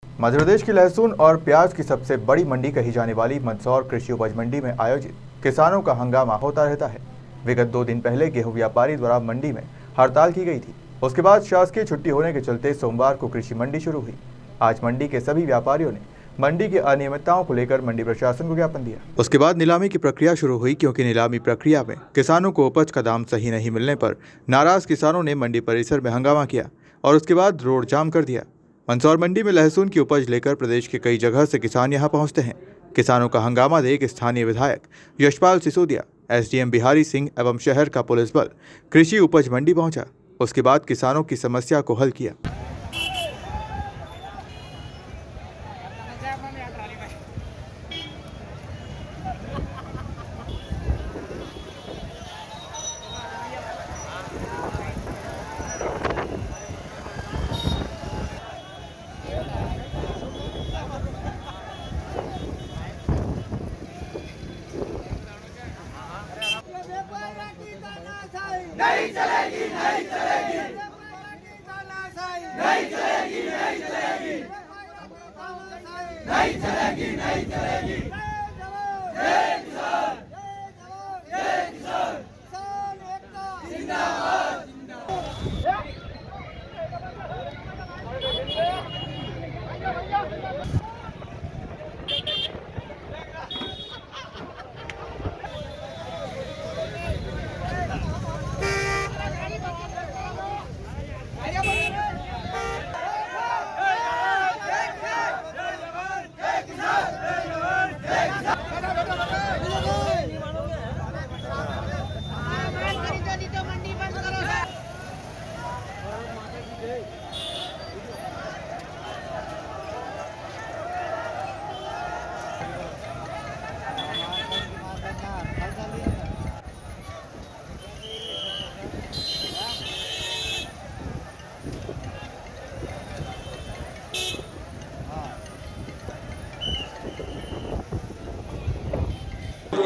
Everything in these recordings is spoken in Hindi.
मध्य प्रदेश की लहसुन और प्याज की सबसे बड़ी मंडी कही जाने वाली मंदसौर कृषि उपज मंडी में आयोजित किसानों का हंगामा होता रहता है। विगत 2 दिन पहले गेहूं व्यापारी द्वारा मंडी में हड़ताल की गई थी। उसके बाद शासकीय छुट्टी होने के चलते सोमवार को कृषि मंडी शुरू हुई। आज मंडी के सभी व्यापारियों ने मंडी की अनियमितताओं को लेकर मंडी प्रशासन को ज्ञापन दिया। उसके बाद नीलामी की प्रक्रिया शुरू हुई, क्योंकि नीलामी प्रक्रिया में किसानों को उपज का दाम सही नहीं मिलने पर नाराज किसानों ने मंडी परिसर में हंगामा किया और उसके बाद रोड जाम कर दिया। मंदसौर मंडी में लहसुन की उपज लेकर प्रदेश के कई जगह से किसान यहां पहुंचते हैं। किसानों का हंगामा देख स्थानीय विधायक यशपाल सिसोदिया, एसडीएम बिहारी सिंह एवं शहर का पुलिस बल कृषि उपज मंडी पहुंचा। उसके बाद किसानों की समस्या को हल किया। नहीं चलेगी, नहीं चलेगी, नहीं चलेगी, नहीं चलेगी, नहीं चलेगी, नहीं चलेगी। जय किसान, जय किसान, जिंदाबाद।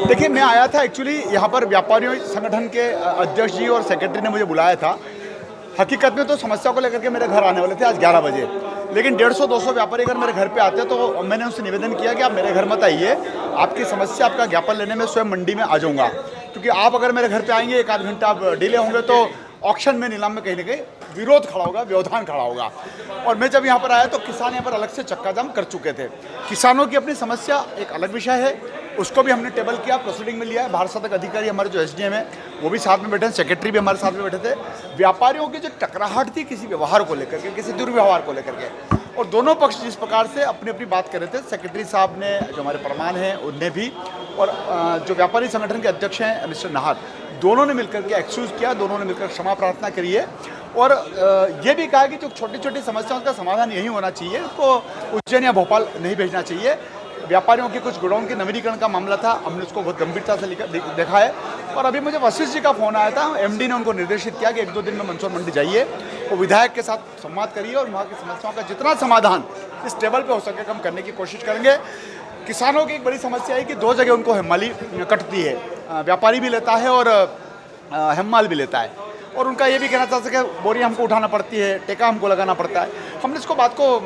देखिए, मैं आया था एक्चुअली यहाँ पर व्यापारियों संगठन के अध्यक्ष जी और सेक्रेटरी ने मुझे बुलाया था। हकीकत में तो समस्या को लेकर के मेरे घर आने वाले थे आज 11 बजे, लेकिन 150-200 व्यापारी अगर मेरे घर पे आते हैं तो मैंने उनसे निवेदन किया कि आप मेरे घर मत आइए, आपकी समस्या, आपका ज्ञापन लेने में स्वयं मंडी में आ जाऊँगा, क्योंकि आप अगर मेरे घर पर आएंगे 1 आध घंटा आप डिले होंगे तो ऑक्शन में, नीलाम में कहीं ना कहीं विरोध खड़ा होगा, व्यवधान खड़ा होगा। और मैं जब यहाँ पर आया तो किसान यहाँ पर अलग से चक्का जाम कर चुके थे। किसानों की अपनी समस्या एक अलग विषय है, उसको भी हमने टेबल किया, प्रोसीडिंग में लिया है। भारत सरकार अधिकारी हमारे जो एसडीएम है वो भी साथ में बैठे हैं, सेक्रेटरी भी हमारे साथ में बैठे थे। व्यापारियों की जो टकराहट थी किसी व्यवहार को लेकर के, किसी दुर्व्यवहार को लेकर के, और दोनों पक्ष जिस प्रकार से अपनी अपनी बात कर रहे थे, सेक्रेटरी साहब ने, जो हमारे प्रमाण हैं उनने भी, और जो व्यापारी संगठन के अध्यक्ष हैं मिस्टर नाहर, दोनों ने मिलकर के एक्सक्यूज़ किया, दोनों ने मिलकर क्षमा प्रार्थना करी है। और ये भी कहा कि जो छोटी छोटी समस्याओं का समाधान यही होना चाहिए, उसको उज्जैन या भोपाल नहीं भेजना चाहिए। व्यापारियों के कुछ गोडाउन के नवीनीकरण का मामला था, हमने उसको बहुत गंभीरता से देखा है। और अभी मुझे वशिष्ठ जी का फ़ोन आया था, एमडी ने उनको निर्देशित किया कि 1-2 दिन में मंदसौर मंडी जाइए, वो विधायक के साथ संवाद करिए और वहाँ की समस्याओं का जितना समाधान इस टेबल पे हो सके हम करने की कोशिश करेंगे। किसानों की एक बड़ी समस्या है कि 2 जगह उनको हेमाली कटती है, व्यापारी भी लेता है और हेमाल भी लेता है, और उनका ये भी कहना चाहता है कि बोरी हमको उठाना पड़ती है, टेका हमको लगाना पड़ता है। हमने इसको बात को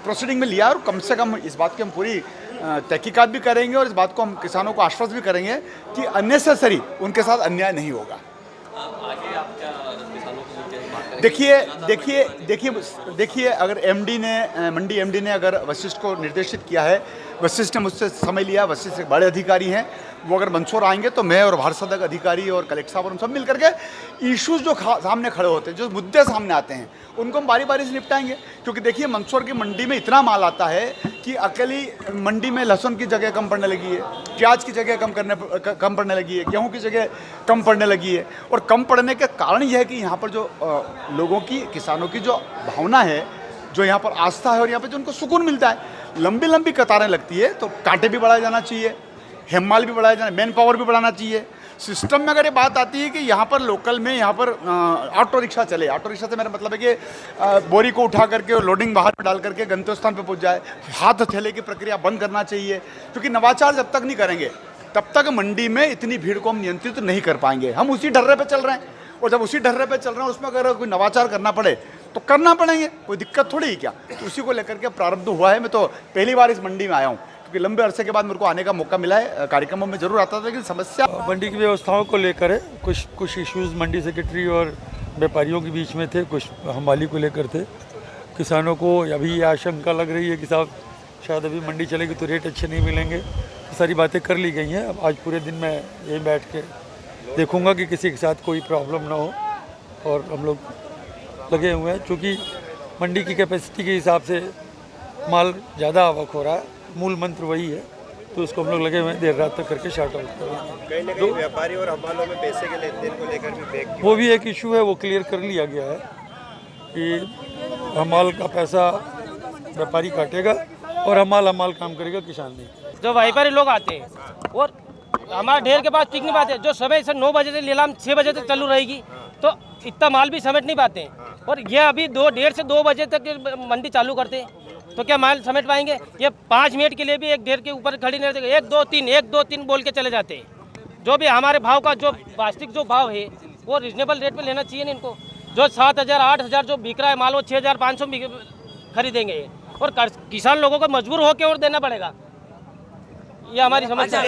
प्रोसीडिंग में लिया और कम से कम इस बात की हम पूरी तहकीकात भी करेंगे और इस बात को हम किसानों को आश्वस्त भी करेंगे कि अननेसेसरी उनके साथ अन्याय नहीं होगा। आगे आप क्या किसानों को देखिए, अगर एमडी ने, मंडी एमडी ने अगर वशिष्ठ को निर्देशित किया है, वशिष्ठ ने मुझसे समय लिया, वशिष्ठ एक बड़े अधिकारी हैं, वो अगर मंदसौर आएंगे तो मैं और भारत सरकार अधिकारी और कलेक्टर साहब और हम सब मिल करके इश्यूज़ जो सामने खड़े होते हैं, जो मुद्दे सामने आते हैं, उनको हम बारी बारी से निपटाएंगे। क्योंकि देखिए, मंदसौर की मंडी में इतना माल आता है कि अकेली मंडी में लहसुन की जगह कम पड़ने लगी है, प्याज की जगह कम पड़ने लगी है, गेहूँ की जगह कम पड़ने लगी है। और कम पड़ने के कारण यह है कि यहाँ पर जो लोगों की, किसानों की जो भावना है, जो यहाँ पर आस्था है और यहाँ पर जो उनको सुकून मिलता है, लंबी लंबी कतारें लगती है तो कांटे भी बढ़ाया जाना चाहिए, हेमाल भी बढ़ाया जाना, मैन पावर भी बढ़ाना चाहिए। सिस्टम में अगर ये बात आती है कि यहाँ पर लोकल में, यहाँ पर ऑटो रिक्शा चले, ऑटो रिक्शा से मेरा मतलब है कि बोरी को उठा करके और लोडिंग बाहर में डाल करके गंतव्य स्थान पर पहुँच जाए, हाथ थैले की प्रक्रिया बंद करना चाहिए। क्योंकि नवाचार जब तक नहीं करेंगे तब तक मंडी में इतनी भीड़ को हम नियंत्रित नहीं कर पाएंगे। हम उसी ढर्रे पर चल रहे हैं, और जब उसी ढर्रे पे चल रहे हैं उसमें अगर कोई नवाचार करना पड़े तो करना पड़ेंगे, कोई दिक्कत थोड़ी ही क्या। तो उसी को लेकर के प्रारंभ हुआ है। मैं तो पहली बार इस मंडी में आया हूँ, क्योंकि लंबे अरसे के बाद मेरे को आने का मौका मिला है। कार्यक्रमों में जरूर आता था, लेकिन समस्या मंडी की व्यवस्थाओं को लेकर है। कुछ इश्यूज मंडी सेक्रेटरी और व्यापारियों के बीच में थे, कुछ हमाली को लेकर थे। किसानों को अभी ये आशंका लग रही है कि साहब शायद अभी मंडी चलेगी तो रेट अच्छे नहीं मिलेंगे। तो सारी बातें कर ली गई हैं। अब आज पूरे दिन मैं यहीं बैठ के देखूंगा कि किसी के साथ कोई प्रॉब्लम ना हो, और हम लोग लगे हुए हैं। चूँकि मंडी की कैपेसिटी के हिसाब से माल ज़्यादा आवक हो रहा है, मूल मंत्र वही है, तो उसको हम लोग लगे हुए हैं देर रात तक करके शार्ट आउट करेंगे। कहीं ना कहीं व्यापारी और हमालों में पैसे के लेन देन को लेकर भी ब्रेक वो भी एक इशू है, वो क्लियर कर लिया गया है कि हमाल का पैसा व्यापारी काटेगा और हमाल काम करेगा, किसान नहीं। जो व्यापारी लोग आते हैं और हमारे ढेर के पास टिक नहीं पाते, जो समय से 9 बजे से नीलाम 6 बजे तक चालू रहेगी, तो इतना माल भी समेट नहीं पाते हैं। और ये अभी 1:30 से 2 बजे तक मंडी चालू करते हैं, तो क्या माल समेट पाएंगे? ये 5 मिनट के लिए भी एक ढेर के ऊपर खड़ी नहीं रहती, 1 2 3 बोल के चले जाते हैं। जो भी हमारे भाव का जो वास्तविक जो भाव है वो रिजनेबल रेट पे लेना चाहिए ना इनको। जो 7,000 8,000 जो बिक रहा है माल, वो 6,500 खरीदेंगे ये, और किसान लोगों को मजबूर होकर और देना पड़ेगा। ये हमारी समस्या है,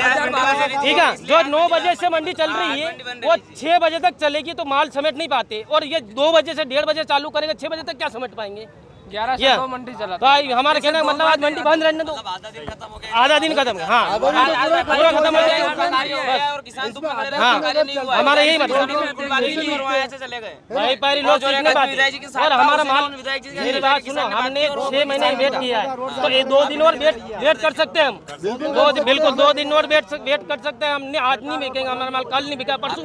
ठीक है। जो 9 बजे से मंडी चल रही है वो 6 बजे तक चलेगी, तो माल समेट नहीं पाते। और ये 2 बजे से 1:30 बजे चालू करेंगे, 6 बजे तक क्या समेट पाएंगे? 11 से 2 मंडी चला, तो हमारे कहने का मतलब आज मंडी बंद रहने दो, आधा दिन खत्म है। हाँ, पूरा खत्म हो जाएगा और किसान हाँ, हमारा यही मतलब। व्यापारी लोग और हमारा माल, मेरी बात सुनो, हमने 6 महीने वेट किया है, तो ये 2 दिन और वेट कर सकते हैं हम। बिल्कुल 2 दिन और वेट कर सकते हैं। हमने आज नहीं बिकेंगे, हमारा माल कल नहीं बिका, परसों